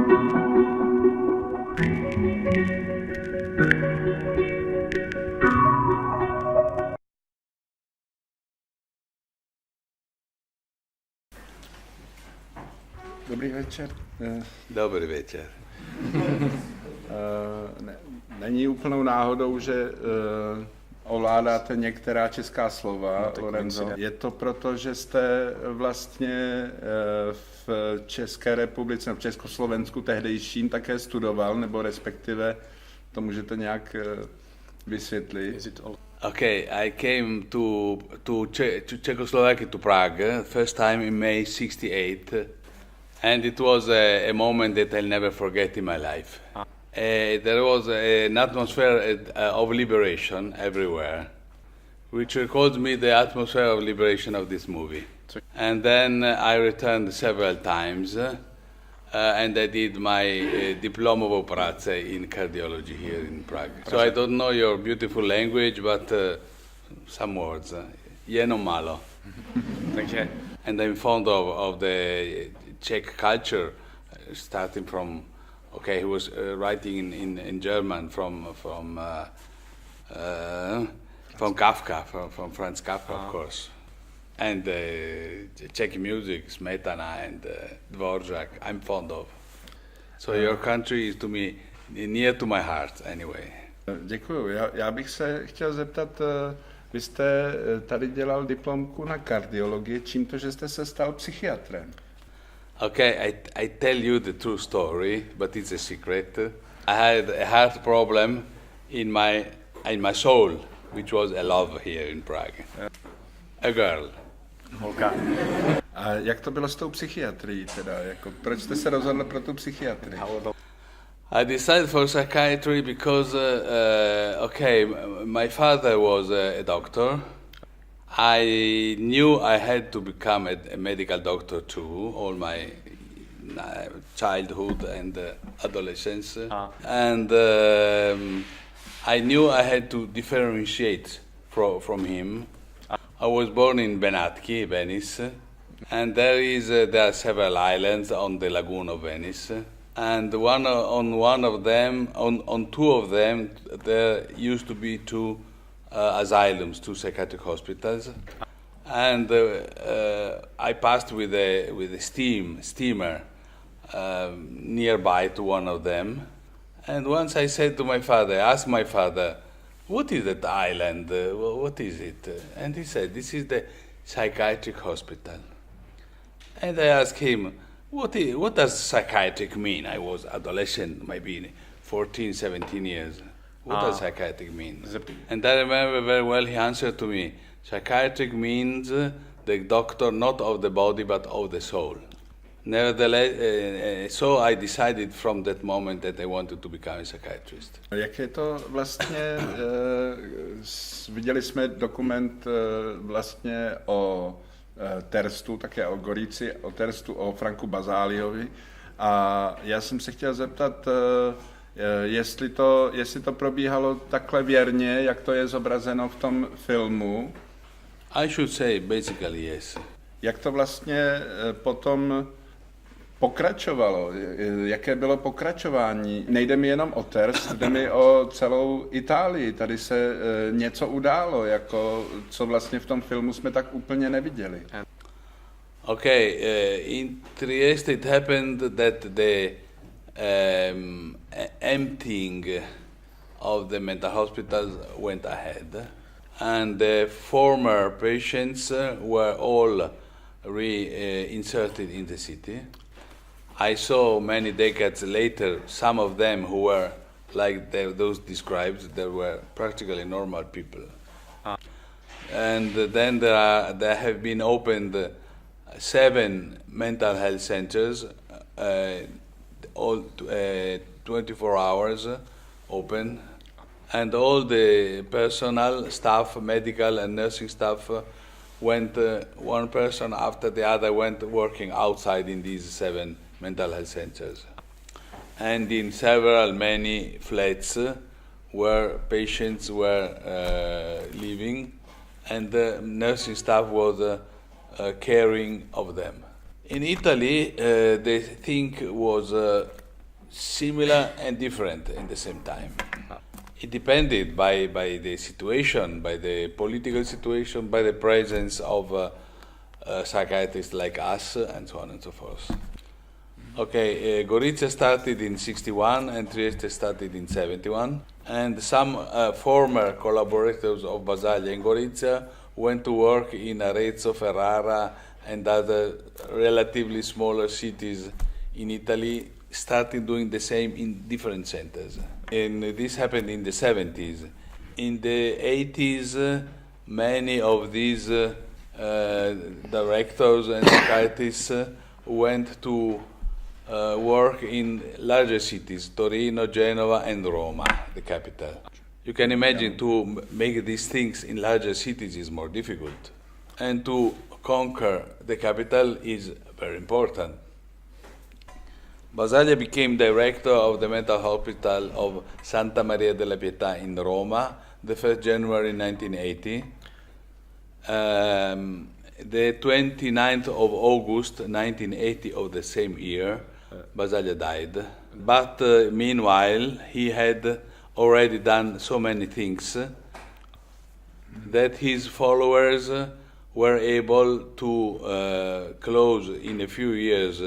Dobrý večer. Dobrý večer. Není úplnou náhodou, že ovládáte některá česká slova, Lorenzo. Je to proto, že jste vlastně v České republice, v Československu tehdejším také studoval, nebo respektive to můžete nějak vysvětlit? Okay, I came to Czechoslovakia, to Prague, first time in May '68, and it was a moment that I'll never forget in my life. There was an atmosphere of liberation everywhere, which recalls me the atmosphere of liberation of this movie. And then I returned several times, and I did my diploma práce in cardiology here in Prague. So I don't know your beautiful language, but some words. Jenom málo. And I'm fond of the Czech culture, starting from. Okay, he was writing in German from Kafka, from Franz Kafka, of course, and Czech music, Smetana and Dvorak. I'm fond of. So your country is to me near to my heart, anyway. Děkuju. Já bych se chtěl zeptat, vy jste tady dělal diplomku na kardiologii, čím to, že jste se stal psychiatrem? Okay, I tell you the true story, but it's a secret. I had a heart problem in my soul, which was a love here in Prague. A girl. Holka. A jak to bylo s tou psychiatrií teda? Jako, proč jste se rozhodl pro tu psychiatrii? I decided for psychiatry because, my father was a doctor. I knew I had to become a medical doctor too, all my childhood and adolescence. And I knew I had to differentiate from him. I was born in Benatki, Venice, and there are several islands on the lagoon of Venice. And on two of them, there used to be two asylums, two psychiatric hospitals, and I passed with a steamer nearby to one of them, and once I said to my father, I asked my father, "What is that island? What is it?" And he said, "This is the psychiatric hospital." And I asked him, "What does psychiatric mean?" I was adolescent, maybe 14, 17 years. What does psychiatric mean? And I remember very well he answered to me, psychiatric means the doctor not of the body but of the soul. Nevertheless, so I decided from that moment that I wanted to become a psychiatrist. Jak je to vlastně, viděli jsme dokument vlastně o Terstu, také o Gorici, o Terstu, o Franku Basagliovi, a já jsem se chtěl zeptat, jestli to probíhalo takhle věrně, jak to je zobrazeno v tom filmu. I should say basically yes. Jak to vlastně potom pokračovalo? Jaké bylo pokračování? Nejde mi jenom o Terst, jde mi o celou Itálii. Tady se něco událo, jako co vlastně v tom filmu jsme tak úplně neviděli. Okay, in Trieste it happened that the emptying of the mental hospitals went ahead, and the former patients were all reinserted in the city. I saw many decades later some of them who were like those described. They were practically normal people. And then there have been opened 7 mental health centers, all 24 hours open, and all the personnel, staff, medical and nursing staff went, one person after the other went working outside in these 7 mental health centers. And in many flats where patients were living, and the nursing staff was caring of them. In Italy, the thing was similar and different in the same time. It depended by the situation, by the political situation, by the presence of psychiatrists like us, and so on and so forth. Okay, Gorizia started in 61 and Trieste started in 71. And some former collaborators of Basaglii and Gorizia went to work in Arezzo, Ferrara, and other relatively smaller cities in Italy, started doing the same in different centers. And this happened in the 70s. In the 80s, many of these directors and psychiatrists went to work in larger cities, Torino, Genova, and Roma, the capital. You can imagine to make these things in larger cities is more difficult. And to conquer the capital is very important. Basaglii became director of the mental hospital of Santa Maria della Pietà in Roma the 1st January 1980. The 29th of August 1980 of the same year, Basaglii died. But meanwhile, he had already done so many things that his followers were able to close in a few years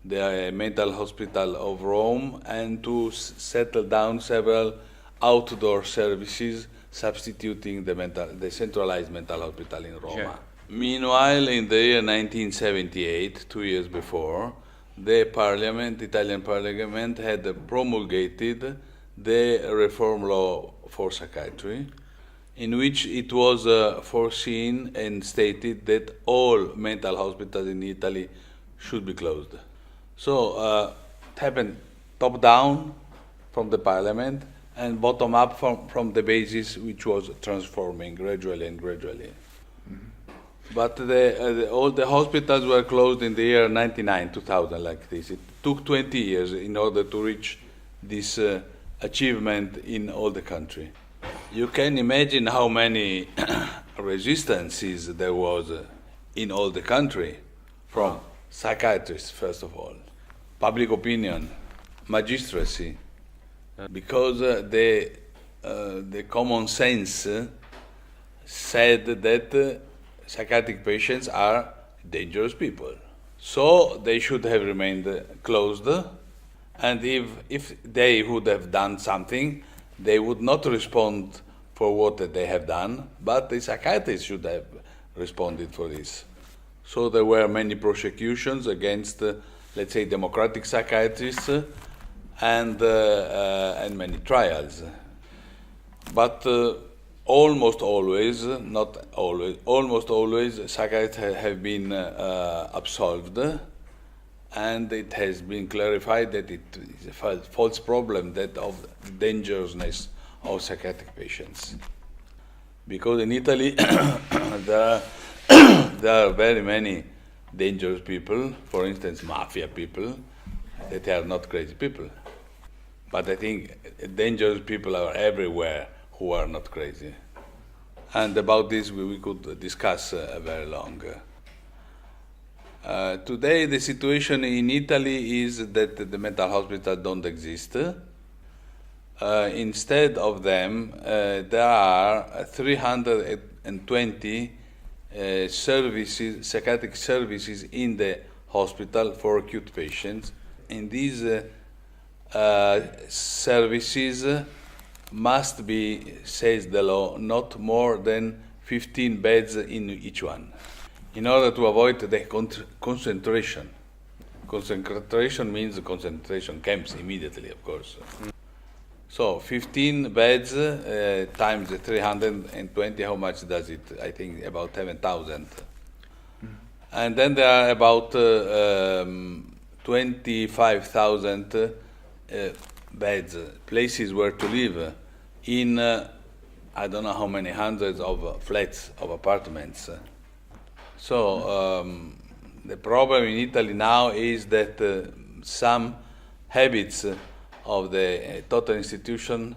the mental hospital of Rome and to settle down several outdoor services substituting the centralized mental hospital in Roma. Sure. Meanwhile, in the year 1978, 2 years before, the Italian Parliament had promulgated the reform law for psychiatry, in which it was foreseen and stated that all mental hospitals in Italy should be closed. So it happened top down from the Parliament and bottom up from the basis which was transforming gradually and gradually. But all the hospitals were closed in the year 99, 2000, like this. It took 20 years in order to reach this achievement in all the country. You can imagine how many resistances there was in all the country, from psychiatrists, first of all, public opinion, magistracy, because the common sense said that psychiatric patients are dangerous people. So they should have remained closed, and if they would have done something, they would not respond for what they have done, but the psychiatrists should have responded for this. So there were many prosecutions against, let's say, democratic psychiatrists and many trials. But almost always, not always, almost always, psychiatrists have been absolved, and it has been clarified that it is a false problem that of the dangerousness of psychiatric patients. Because in Italy there are very many dangerous people, for instance, mafia people, that are not crazy people. But I think dangerous people are everywhere who are not crazy. And about this we could discuss very long. Today the situation in Italy is that the mental hospitals don't exist. Instead of them, there are 320 psychiatric services in the hospital for acute patients. In these services must be, says the law, not more than 15 beds in each one, in order to avoid the concentration. Concentration means concentration camps immediately, of course. So 15 beds times 320, how much does it? I think about 7,000. And then there are about 25,000 beds, places where to live in I don't know how many hundreds of flats, of apartments. So the problem in Italy now is that some habits of the total institution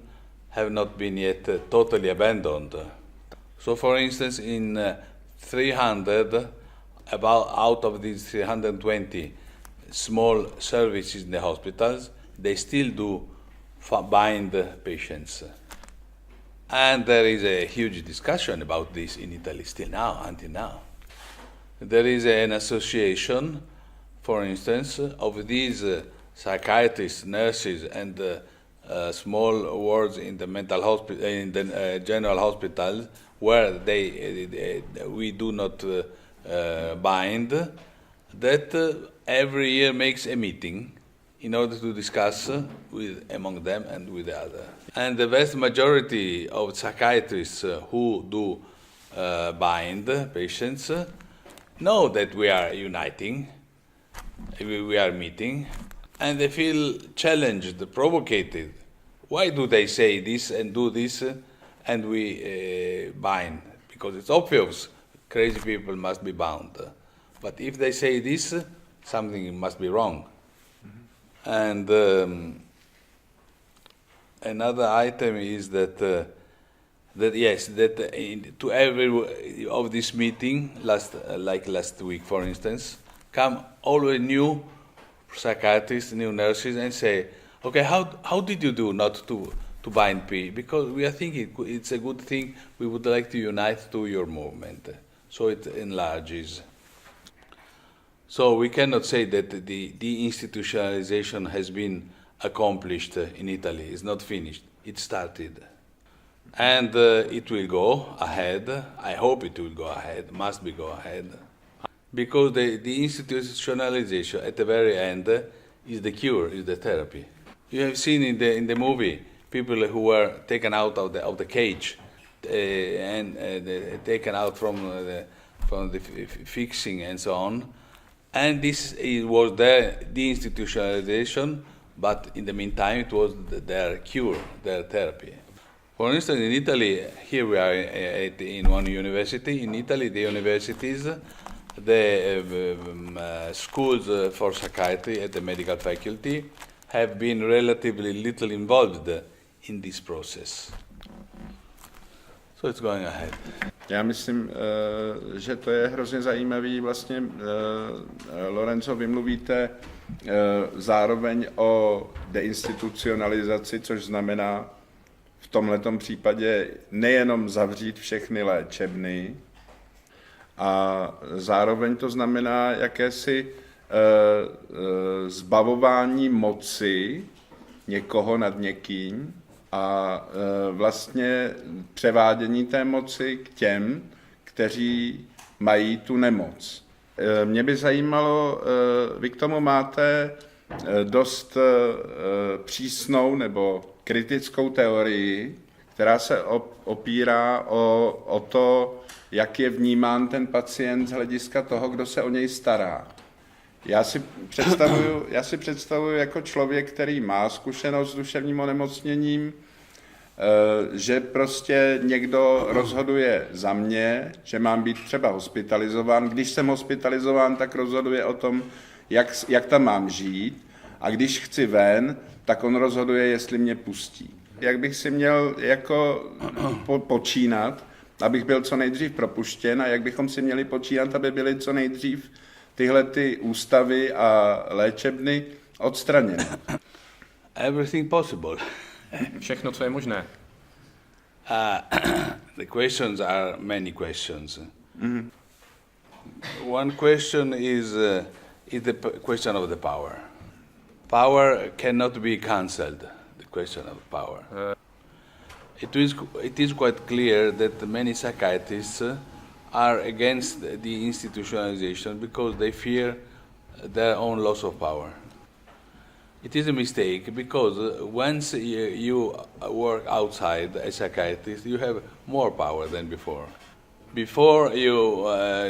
have not been yet totally abandoned. So for instance, in 300, out of these 320 small services in the hospitals, they still do bind patients. And there is a huge discussion about this in Italy still now, until now. There is an association, for instance, of these psychiatrists, nurses, and small wards in the mental hospital, in the general hospitals, where we do not bind, that every year makes a meeting in order to discuss among them and with the other. And the vast majority of psychiatrists who do bind patients know that we are uniting, we are meeting, and they feel challenged, provocated. Why do they say this and do this and we bind? Because it's obvious crazy people must be bound. But if they say this, something must be wrong. And another item is that to every of this meeting, like last week, for instance, come always new psychiatrists, new nurses, and say, okay, how did you do not to bind P? Because we are thinking it's a good thing. We would like to unite to your movement, so it enlarges. So we cannot say that the deinstitutionalization has been accomplished in Italy. It's not finished. It started. And it will go ahead. I hope it will go ahead, must be go ahead. Because the institutionalization at the very end is the cure, is the therapy. You have seen in the movie people who were taken out of the cage and taken out from the fixing and so on. And was their deinstitutionalization, but in the meantime it was their cure, their therapy. For instance, in Italy, here we are in one university. In Italy, the universities, the schools for psychiatry at the medical faculty have been relatively little involved in this process. So it's going ahead. Já myslím, že to je hrozně zajímavý. Vlastně, Lorenzo, vy mluvíte zároveň o deinstitucionalizaci, což znamená v tomhletom případě nejenom zavřít všechny léčebny, a zároveň to znamená jakési zbavování moci někoho nad někým a vlastně převádění té moci k těm, kteří mají tu nemoc. Mě by zajímalo, vy k tomu máte dost přísnou nebo kritickou teorii, která se opírá o to, jak je vnímán ten pacient z hlediska toho, kdo se o něj stará. Já si představuju jako člověk, který má zkušenost s duševním onemocněním, že prostě někdo rozhoduje za mě, že mám být třeba hospitalizován. Když jsem hospitalizován, tak rozhoduje o tom, jak tam mám žít. A když chci ven, tak on rozhoduje, jestli mě pustí. Jak bych si měl jako počínat, abych byl co nejdřív propuštěn, a jak bychom si měli počínat, aby byly co nejdřív tyhle ty ústavy a léčebny odstraněny. Everything possible. Všechno, co je možné. The questions are many questions. Mm-hmm. One question is the question of the power. Power cannot be cancelled. The question of power. It is quite clear that many psychiatrists are against the institutionalization because they fear their own loss of power. It is a mistake because once you work outside as a psychiatrist, you have more power than before. Before we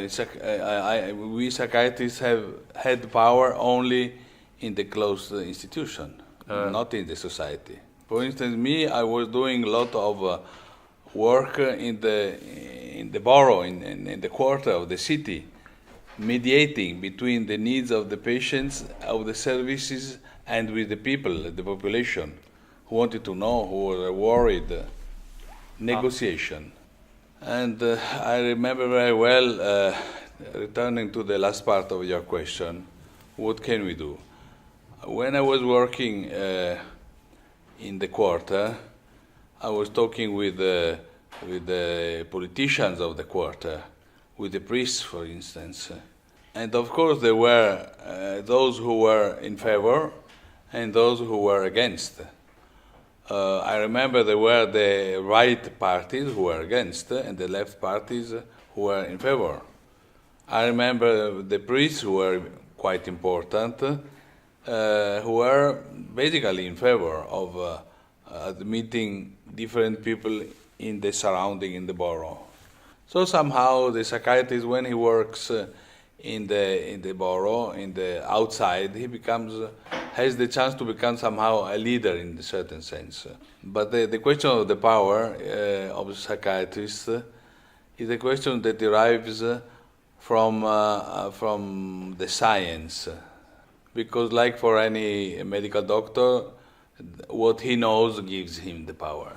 psychiatrists have had power only in the closed institution, not in the society. For instance, I was doing a lot of work in the borough, in the quarter of the city, mediating between the needs of the patients, of the services, and with the people, the population, who wanted to know, who were worried. Negotiation. And I remember very well, returning to the last part of your question, what can we do? When I was working in the quarter, I was talking with the politicians of the quarter, with the priests, for instance. And of course there were those who were in favor and those who were against. I remember there were the right parties who were against and the left parties who were in favor. I remember the priests who were quite important, who were basically in favor of admitting different people in the surrounding, in the borough. So somehow the psychiatrist, when he works in the borough, in the outside, he has the chance to become somehow a leader in a certain sense. But the question of the power of psychiatrists is a question that derives from the science, because like for any medical doctor, what he knows gives him the power.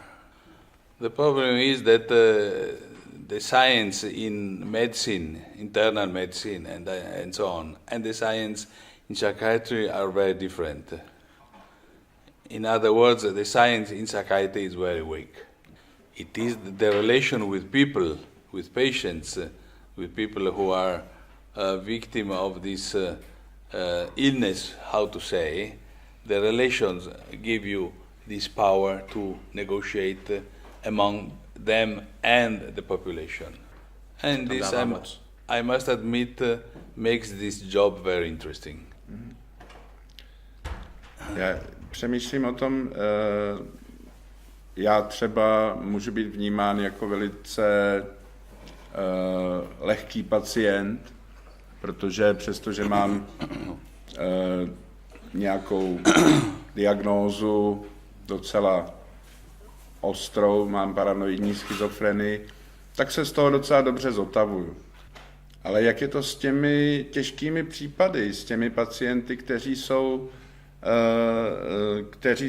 The problem is that the science in medicine, internal medicine and so on, and the science in psychiatry are very different. In other words, the science in psychiatry is very weak. It is the relation with people, with patients, with people who are victim of this illness, how to say, the relations give you this power to negotiate among them and the population. And this, I must admit, makes this job very interesting. Já přemýšlím o tom, já třeba můžu být vnímán jako velice lehký pacient, protože přestože mám nějakou diagnózu docela ostrou, mám paranoidní schizofrenii, tak se z toho docela dobře zotavuju. Ale jak je to s těmi těžkými případy, s těmi pacienty, kteří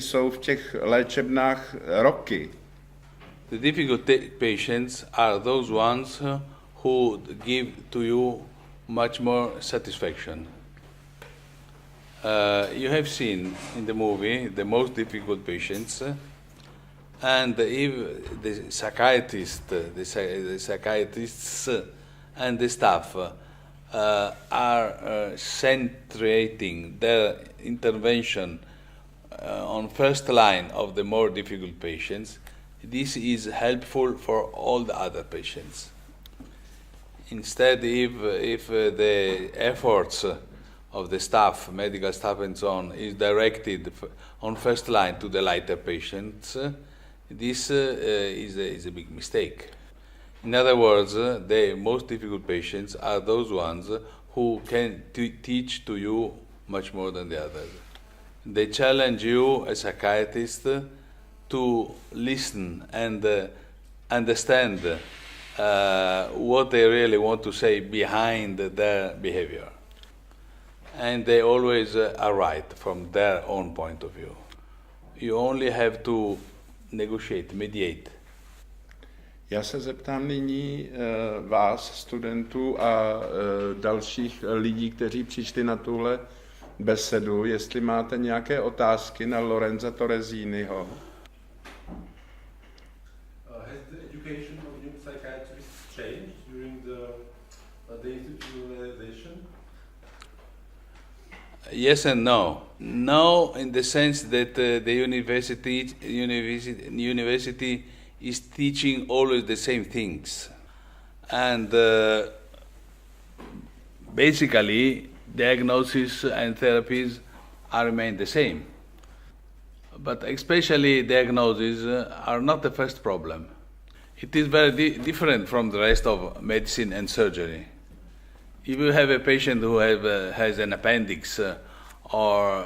jsou v těch léčebnách roky? The difficult patients are those ones who give to you much more satisfaction. You have seen in the movie the most difficult patients, and if the psychiatrists and the staff are centrating their intervention on first line of the more difficult patients, this is helpful for all the other patients. Instead, if the efforts of the staff, medical staff and so on, is directed on first line to the lighter patients, this is a big mistake. In other words, the most difficult patients are those ones who can teach to you much more than the others. They challenge you, as a psychiatrist, to listen and understand what they really want to say behind their behavior. And they always are right from their own point of view. You only have to negotiate, mediate. Já se zeptám nyní vás, studentů a dalších lidí, kteří přišli na tuhle besedu, jestli máte nějaké otázky na Lorenza Toresiniho. Has the education of new psychiatrists changed during the institutionalization? Yes and no. No, in the sense that the university is teaching always the same things, and basically diagnosis and therapies remain the same. But especially diagnoses are not the first problem. It is very different from the rest of medicine and surgery. If you have a patient who has an appendix or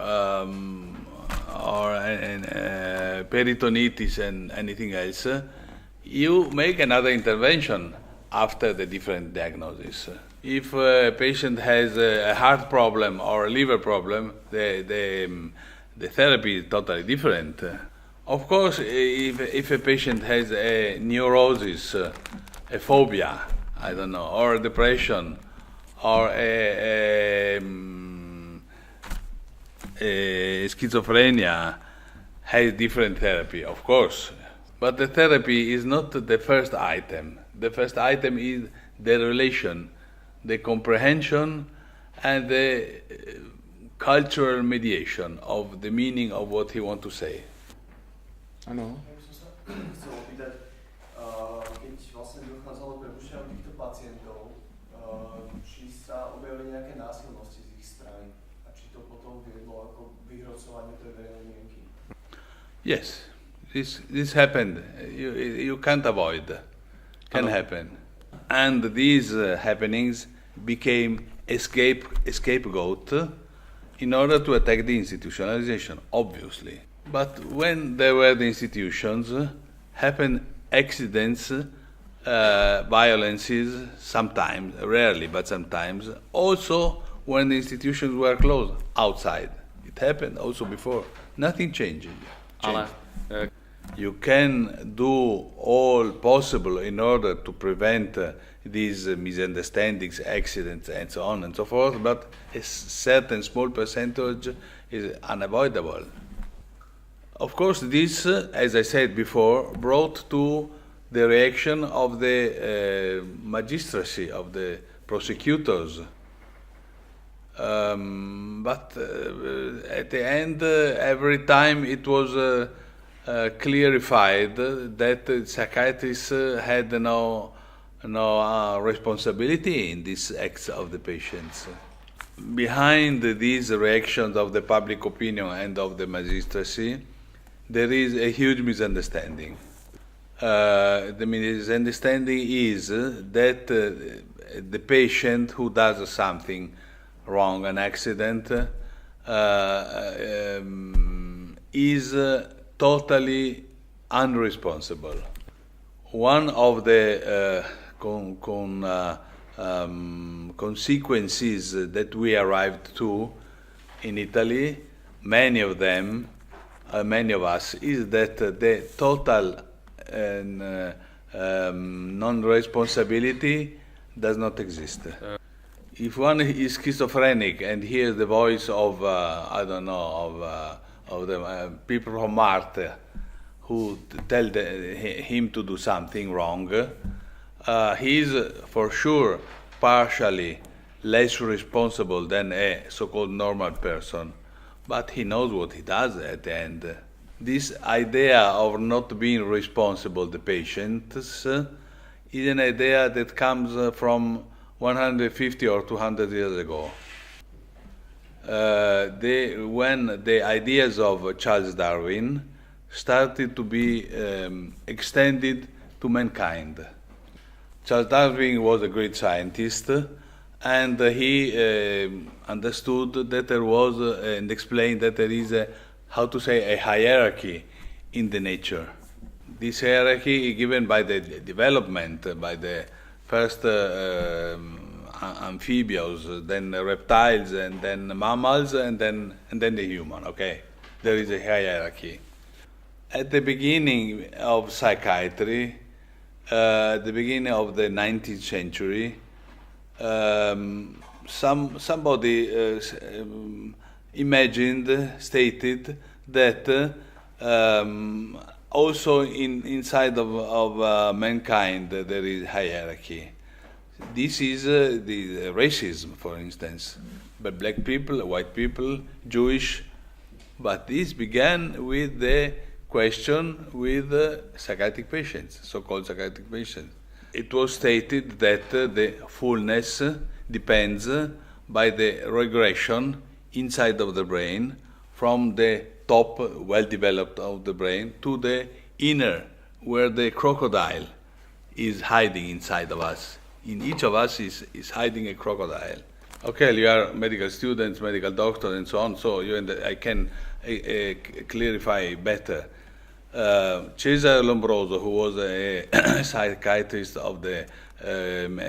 peritonitis and anything else, you make another intervention after the different diagnosis. If a patient has a heart problem or a liver problem, the therapy is totally different. Of course, if a patient has a neurosis, a phobia, I don't know, or a depression, or schizophrenia has different therapy, of course. But the therapy is not the first item. The first item is the relation, the comprehension, and the cultural mediation of the meaning of what he wants to say. Ano. Chcel opýtať, keď vlastne dochádzalo k prepušťaniu týchto pacientov, či sa objavili nejaké násilnosti z ich strany a či to potom viedlo ako vyhrocovanie tej verejnej mienky? Yes, this happened. You can't avoid. Can happen. And these happenings became a scapegoat in order to attack the institutionalization, obviously. But when there were the institutions, happened accidents, violences, sometimes, rarely, but sometimes, also when the institutions were closed, outside. It happened also before. Nothing changed. Ale You can do all possible in order to prevent these misunderstandings, accidents, and so on and so forth, but a certain small percentage is unavoidable. Of course, this, as I said before, brought to the reaction of the magistracy, of the prosecutors. But at the end, every time it was clarified that psychiatrists had no responsibility in these acts of the patients. Behind these reactions of the public opinion and of the magistracy, there is a huge misunderstanding. The misunderstanding is that the patient who does something wrong, an accident, is totally unresponsible. One of the consequences that we arrived to in Italy, many of us, is that the total non-responsibility does not exist. If one is schizophrenic and hears the voice of, of the people from Marte who tell him to do something wrong, he is for sure partially less responsible than a so-called normal person, but he knows what he does at the end. This idea of not being responsible, the patients, is an idea that comes from 150 or 200 years ago. When the ideas of Charles Darwin started to be extended to mankind. Charles Darwin was a great scientist, and he understood that there was, and explained that there is a hierarchy in the nature. This hierarchy is given by the development, by the first amphibians, then reptiles, and then mammals, and then the human. Okay, there is a hierarchy. At the beginning of psychiatry, the beginning of the 19th century, somebody stated that also inside of mankind there is hierarchy. This is the racism, for instance, but black people, white people, Jewish. But this began with the question with psychiatric patients, so-called psychiatric patients. It was stated that the fullness depends by the regression inside of the brain from the top, well-developed of the brain, to the inner, where the crocodile is hiding inside of us. In each of us is hiding a crocodile. Okay, you are medical students, medical doctors, and so on, so I can clarify better. Cesare Lombroso, who was a psychiatrist of the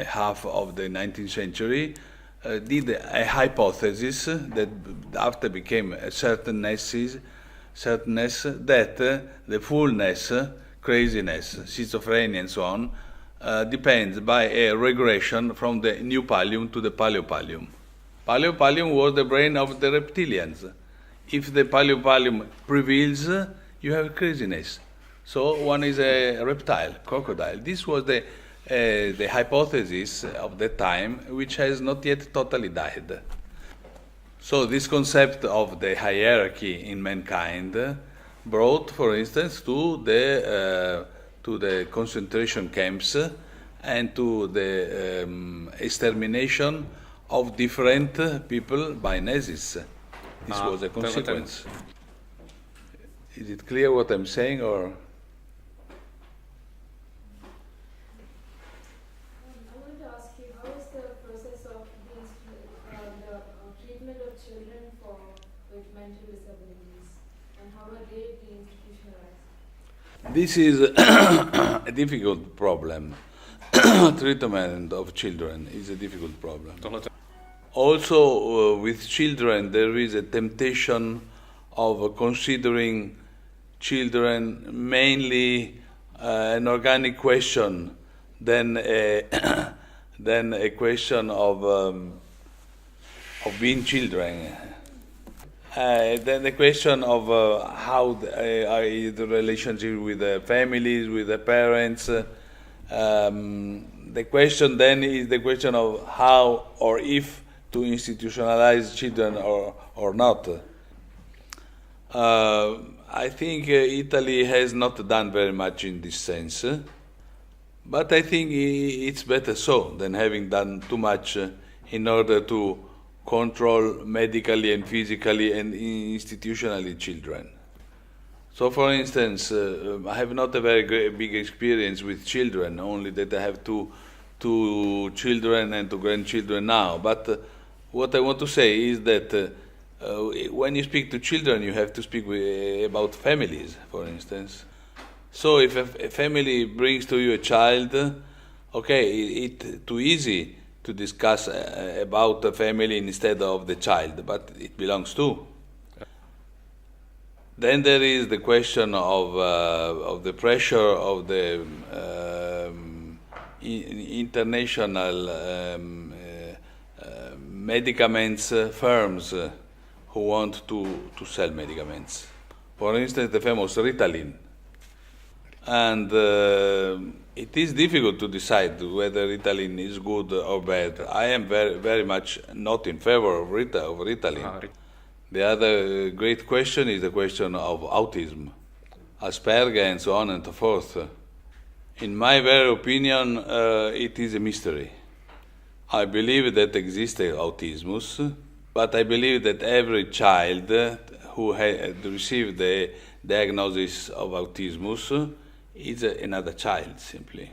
half of the 19th century, did a hypothesis that after became a certainness that the fullness, craziness, schizophrenia, and so on, depends by a regression from the new pallium to the paleopallium. Paleopallium was the brain of the reptilians. if the pallium prevails, you have craziness. So one is a reptile, crocodile. This was the hypothesis of the time, which has not yet totally died. So this concept of the hierarchy in mankind brought, for instance, to the concentration camps and to the extermination of different people by Nazis. This was a consequence. Is it clear what I'm saying, or? I wanted to ask you, how is the process of the treatment of children with mental disabilities, and how are they being institutionalized? This is a difficult problem. Treatment of children is a difficult problem. Also, with children, there is a temptation of considering children mainly an organic question, then a question of being children. Then the question of how the relationship with the families, with the parents. The question then is the question of how or if to institutionalize children or not. I think Italy has not done very much in this sense, but I think it's better so than having done too much in order to control medically and physically and institutionally children. So, for instance, I have not a very big experience with children, only that I have two children and two grandchildren now. But what I want to say is that when you speak to children, you have to speak about families, for instance. So if a family brings to you a child, okay, it's too easy to discuss about the family instead of the child, but it belongs to. Then there is the question of the pressure of the international medicaments firms who want to sell medicaments. For instance, the famous Ritalin. And it is difficult to decide whether Ritalin is good or bad. I am very, very much not in favor of Ritalin. The other great question is the question of autism, Asperger, and so on and so forth. In my very opinion, it is a mystery. I believe that exists autism, but I believe that every child who had received the diagnosis of autism is another child, simply.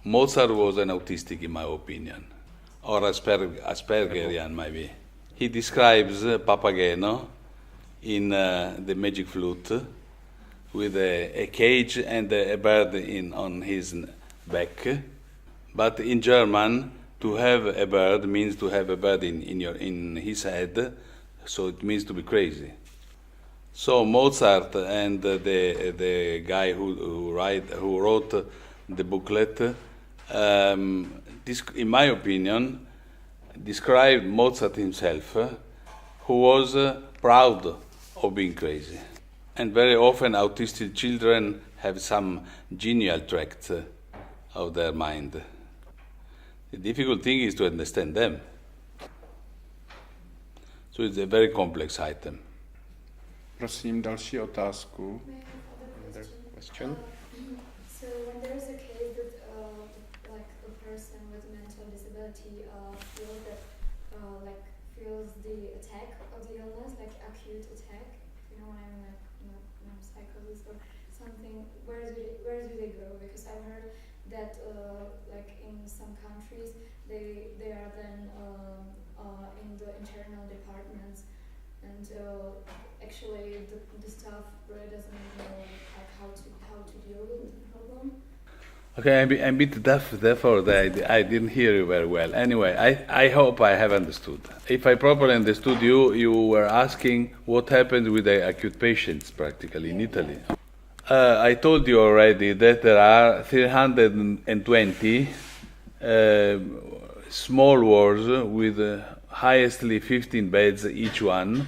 Mozart was an autistic, in my opinion, or Aspergerian, maybe. He describes Papageno in the Magic Flute with a cage and a bird on his back. But in German, to have a bird means to have a bird in his head, so it means to be crazy. So Mozart and the guy who wrote the booklet, in my opinion, described Mozart himself, who was proud of being crazy. And very often autistic children have some genial traits of their mind. The difficult thing is to understand them. So it's a very complex item. Prosím, další otázku. Another question? So when there is a case that like a person with mental disability feels the attack of the illness, like acute attack, you know what I mean, like psychosis or something, where do they go? Because I've heard that like in some countries they are then in the internal departments, and actually the staff really doesn't know like how to deal with the problem. Okay, I'm a bit deaf, therefore I didn't hear you very well. Anyway, I hope I have understood. If I properly understood you, you were asking what happens with the acute patients practically in Italy. I told you already that there are 320 small wards with highestly 15 beds each one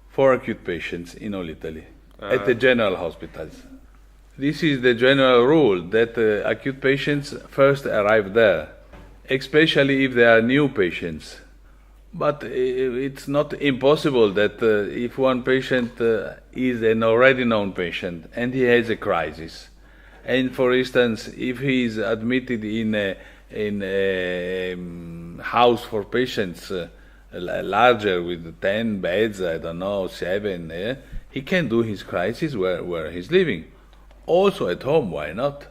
for acute patients in all Italy, at the general hospitals. This is the general rule, that acute patients first arrive there, especially if they are new patients. But it's not impossible that if one patient is an already known patient and he has a crisis, and for instance, if he is admitted in a house for patients larger with 10 beds, I don't know, 7, he can do his crisis where he's living. Also at home, why not?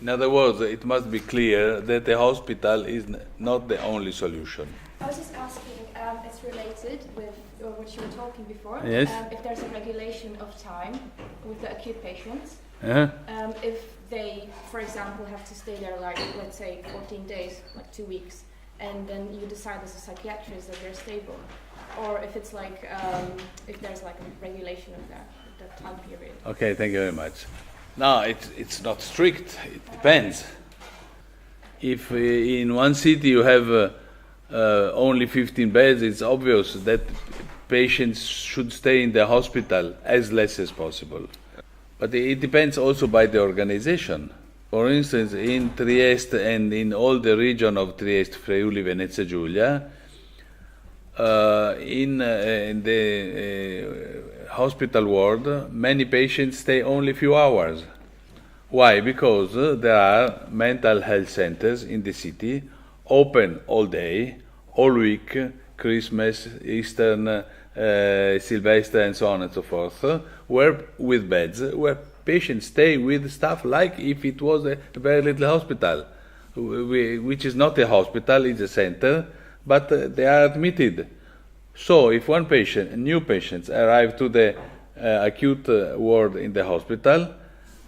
In other words, it must be clear that the hospital is not the only solution. I was just asking, it's related with what you were talking before. Yes. If there's a regulation of time with the acute patients, Uh-huh. if they, for example, have to stay there like, let's say, 14 days, like 2 weeks, and then you decide as a psychiatrist that they're stable, or if it's like, if there's like a regulation of that time period. Okay, thank you very much. No, it's not strict. It depends. If in one city you have only 15 beds, it's obvious that patients should stay in the hospital as less as possible. But it depends also by the organization. For instance, in Trieste and in all the region of Trieste, Friuli, Venezia Giulia, in the hospital ward, many patients stay only a few hours. Why? Because there are mental health centers in the city, open all day, all week, Christmas, Easter, Sylvester, and so on and so forth, where with beds, where patients stay with staff like if it was a very little hospital, which is not a hospital, it's a center, but they are admitted. So if one patient, new patients, arrive to the acute ward in the hospital,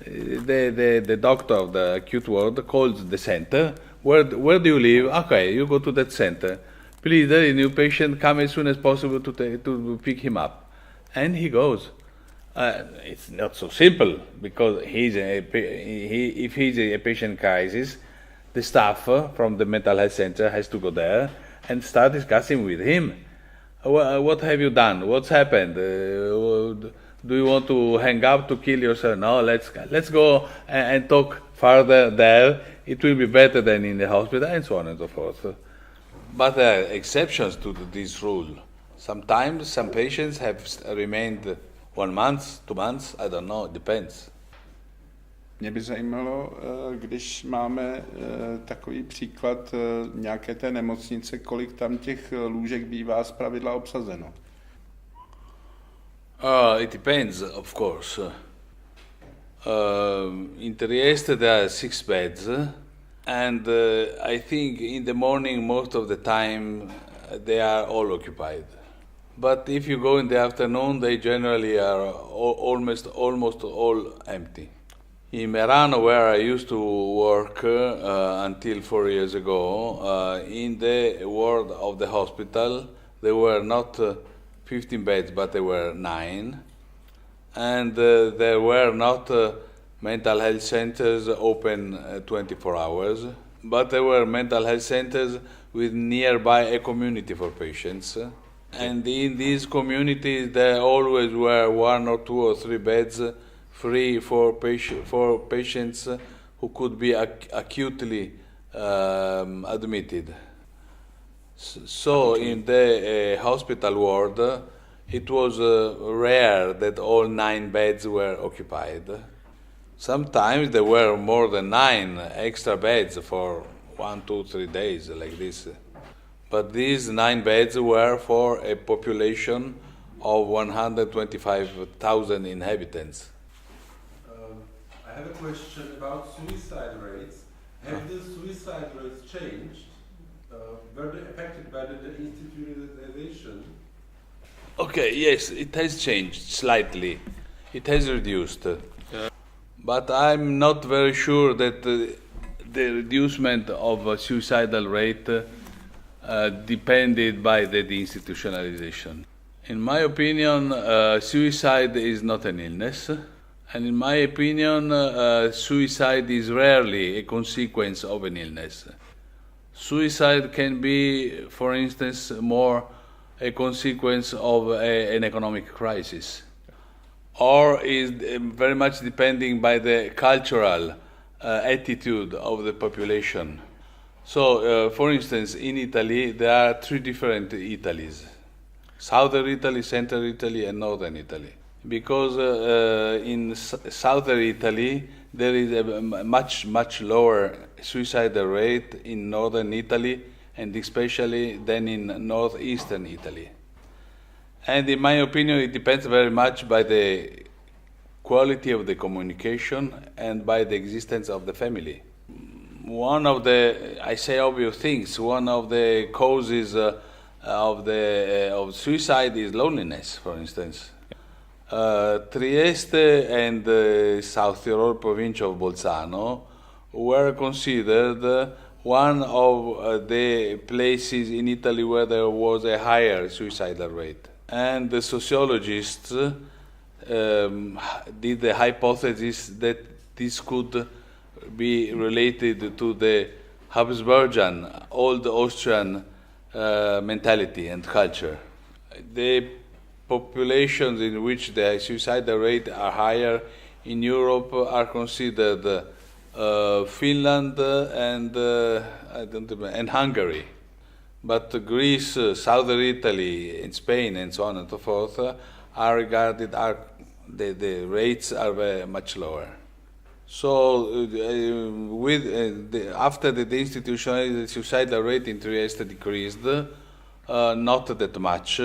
the doctor of the acute ward calls the center. Where do you live? Okay, you go to that center. Please, the new patient, come as soon as possible to pick him up. And he goes. It's not so simple, because if he's a patient crisis, the staff from the mental health center has to go there and start discussing with him. What have you done? What's happened? Do you want to hang up to kill yourself? No, let's go and talk further there. It will be better than in the hospital, and so on and so forth. But there are exceptions to this rule. Sometimes some patients have remained 1 month, 2 months, I don't know, it depends. Mě by zajímalo, když máme takový příklad nějaké té nemocnice, kolik tam těch lůžek bývá zpravidla obsazeno? It depends, of course. In Trieste there are 6 beds, and I think in the morning most of the time they are all occupied. But if you go in the afternoon, they generally are almost all empty. In Merano, where I used to work until 4 years ago, in the ward of the hospital, there were not 15 beds, but there were 9. And there were not mental health centers open 24 hours, but there were mental health centers with nearby a community for patients. And in these communities, there always were 1 or 2 or 3 beds free for patients who could be acutely admitted. So in the hospital ward, it was rare that all 9 beds were occupied. Sometimes there were more than 9 extra beds for 1, 2, 3 days like this. But these 9 beds were for a population of 125,000 inhabitants. I have a question about suicide rates. Have the suicide rates changed? Were they affected by the institutionalization? Okay, yes, it has changed slightly. It has reduced. But I'm not very sure that the reducement of a suicidal rate depended by the institutionalization. In my opinion, suicide is not an illness. And in my opinion, suicide is rarely a consequence of an illness. Suicide can be, for instance, more a consequence of an economic crisis, or is very much depending by the cultural attitude of the population. So, for instance, in Italy, there are three different Italies: Southern Italy, Central Italy, and Northern Italy. Because in Southern Italy, there is a much lower suicide rate in Northern Italy, and especially than in Northeastern Italy. And in my opinion, it depends very much by the quality of the communication and by the existence of the family. One of the, I say obvious things, one of the causes of suicide is loneliness, for instance. Trieste and South Tyrol province of Bolzano were considered one of the places in Italy where there was a higher suicidal rate. And the sociologists did the hypothesis that this could be related to the Habsburgian, old Austrian mentality and culture. The populations in which the suicidal rate are higher in Europe are considered Finland and Hungary. But Greece, Southern Italy, and Spain, and so on and so forth, are regarded, the rates are very much lower. So, after the deinstitutionalization, the suicidal rate in Trieste decreased, not that much.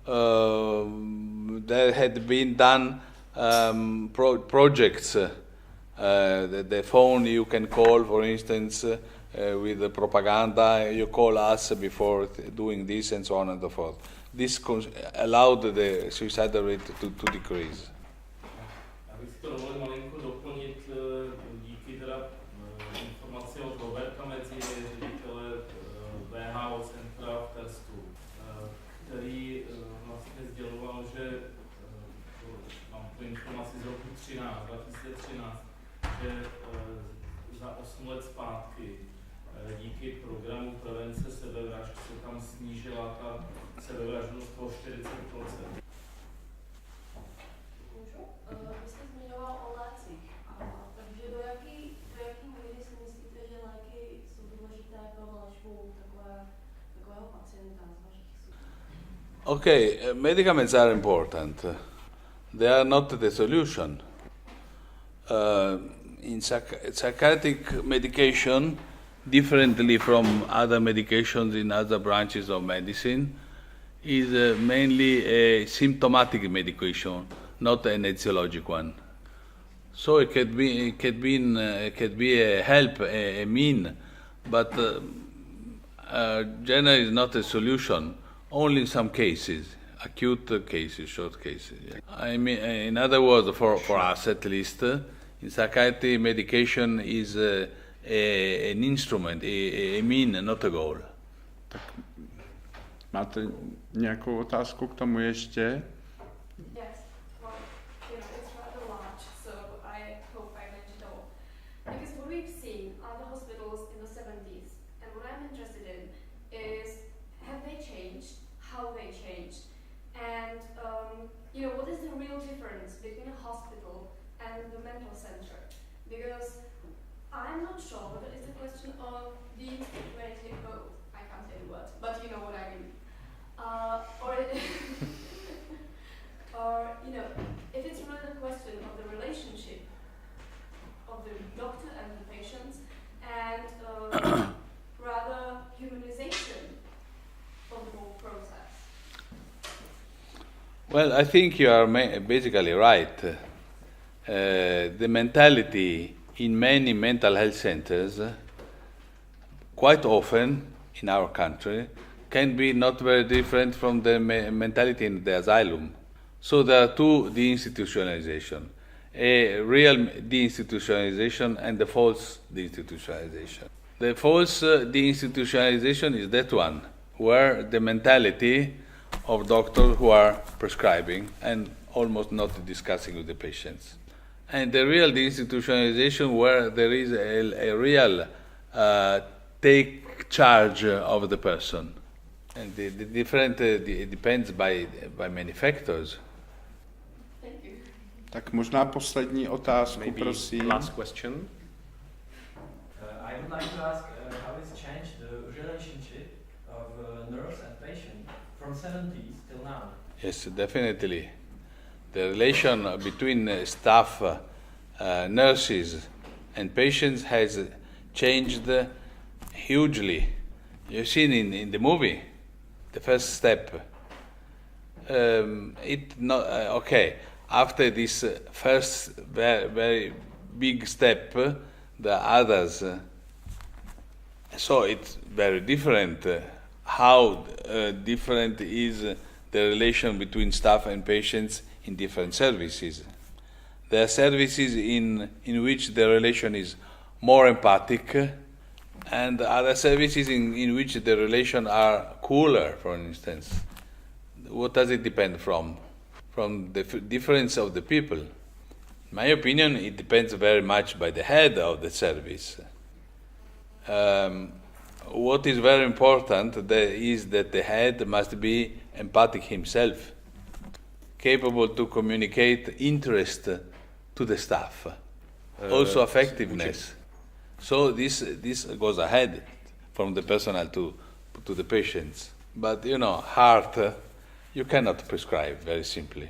There had been done projects. The phone you can call, for instance, with the propaganda, you call us before doing this, and so on and so forth. This allowed the suicidal rate to decrease. Já bych si to dovolil malinko doplnit díky teda informaci od Roberta Mezzi, ředitele WHO centra v Terstu, který vlastně sděloval, že mám tu informaci z roku 2013, že za 8 let zpátky díky programu prevence sebevražd se tam snížila ta sebevraždnost o 40%. Vy jste zmiňoval o lécích, takže do jaký míry si myslíte, že léky jsou důležité pro léčbu takového pacienta z vašich studií? Okay, medicaments are important. They are not the solution. In psychiatric medication, differently from other medications in other branches of medicine, is mainly a symptomatic medication, not an etiologic one. So it could be a help, a mean, but generally is not a solution. Only in some cases, acute cases, short cases. Yeah. I mean, in other words, for us at least, in psychiatry, medication is an instrument, a mean, not a goal. Tak máte nějakou otázku k tomu ještě? Yes, well, it's rather large, so I hope I mentioned all. Because what we've seen are the hospitals in the 70s, and what I'm interested in is, have they changed, how they changed, and what is the real difference between a hospital and the mental center? Because I'm not sure whether it's a question of the institutionality of both. I can't say the word, but you know what I mean. Or if it's really the question of the relationship of the doctor and the patients, and rather humanization of the whole process. Well, I think you are basically right. The mentality in many mental health centers, quite often in our country, can be not very different from the mentality in the asylum. So there are two deinstitutionalization, a real deinstitutionalization and the false deinstitutionalization. The false deinstitutionalization is that one, where the mentality of doctors who are prescribing and almost not discussing with the patients. And the real deinstitutionalization where there is a real take take charge of the person. And the different it depends by many factors. Thank you. Tak možná poslední otázku, Maybe prosím. last question. I would like to ask how it's changed the relationship of nurse and patient from 70s till now. Yes, definitely. The relation between staff, nurses and patients has changed hugely. You've seen in the movie, the first step. Okay. After this first very, very big step, the others. So it's very different. How different is the relation between staff and patients in different services? There are services in which the relation is more empathic, and other services in which the relation are cooler, for instance. What does it depend from? From the difference of the people. In my opinion, it depends very much by the head of the service. What is very important is that the head must be empathic himself, capable to communicate interest to the staff, also effectiveness. So this goes ahead from the personnel to the patients. But heart, you cannot prescribe very simply.